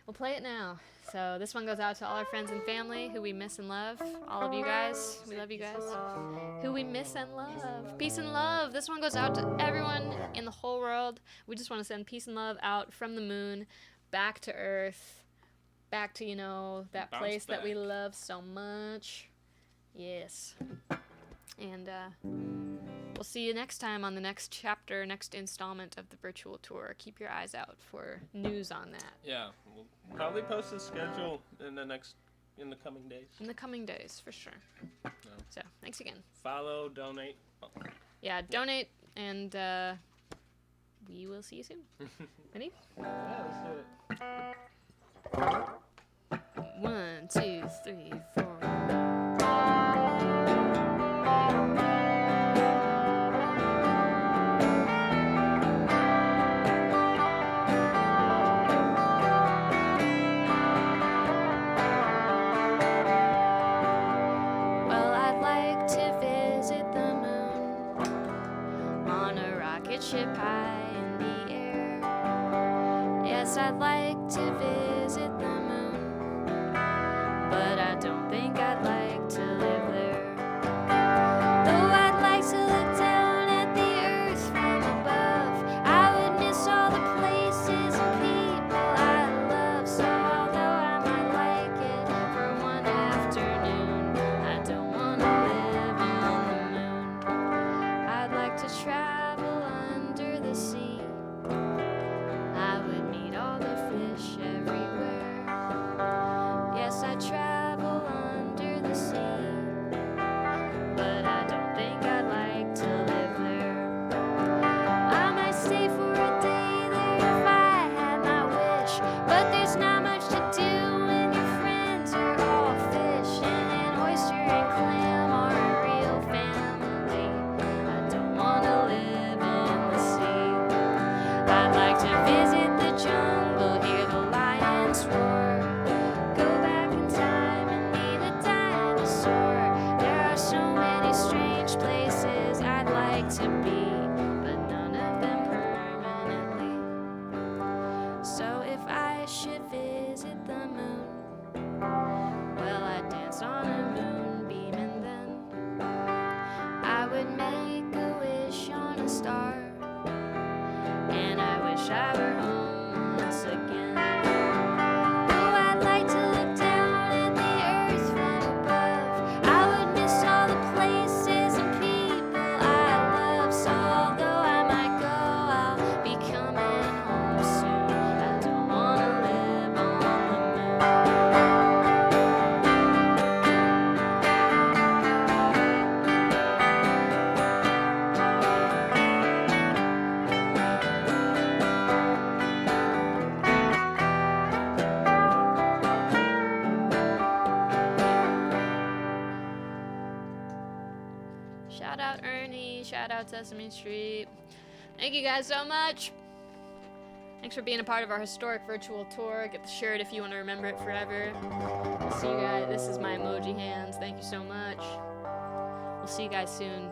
we'll play it now. So this one goes out to all our friends and family who we miss and love. All of you guys. We love you guys. Who we miss and love. Peace and love. This one goes out to everyone in the whole world. We just want to send peace and love out from the moon, back to Earth, back to, that Bounce place that we back. love so much. Yes. And we'll see you next time on the next chapter, next installment of the virtual tour. Keep your eyes out for news on that Yeah, we'll probably post the schedule in the coming days. in the coming days, for sure. So, thanks again. Follow, donate. Oh. Yeah, donate, and we will see you soon. Ready? Yeah, let's do it. 1, 2, 3, 4. Well, I'd like to visit the moon on a rocket ship high in the air. Yes, I'd like to visit the moon, but I don't think I'd like to live there. Though I'd like to look down at the earth from above, I would miss all the places and people I love. So although I might like it for one afternoon, I don't want to live on the moon. I'd like to travel under the sea. I would meet all the fish everywhere. Yes, I'd travel under the sea, but I don't think I'd like to live there. I might stay for a day there if I had my wish, but there's not much to do when your friends are all fish, and an oyster and clam are a real family. I don't want to live in the sea. I'd like to visit the jungle, hear the lions roar, go back in time and meet a dinosaur. There are so many strange places I'd like to be, but none of them permanently. So if I should visit the moon, well, I'd dance on a moonbeam, and then I would make a wish on a star, and I wish I were home once again. Oh, I'd like to look down at the earth from above. I would miss all the places and people I love. So although I might go, I'll be coming home soon. I don't want to live on the moon. Shout out Ernie. Shout out Sesame Street. Thank you guys so much. Thanks for being a part of our historic virtual tour. Get the shirt if you want to remember it forever. See you guys. This is my emoji hands. Thank you so much. We'll see you guys soon.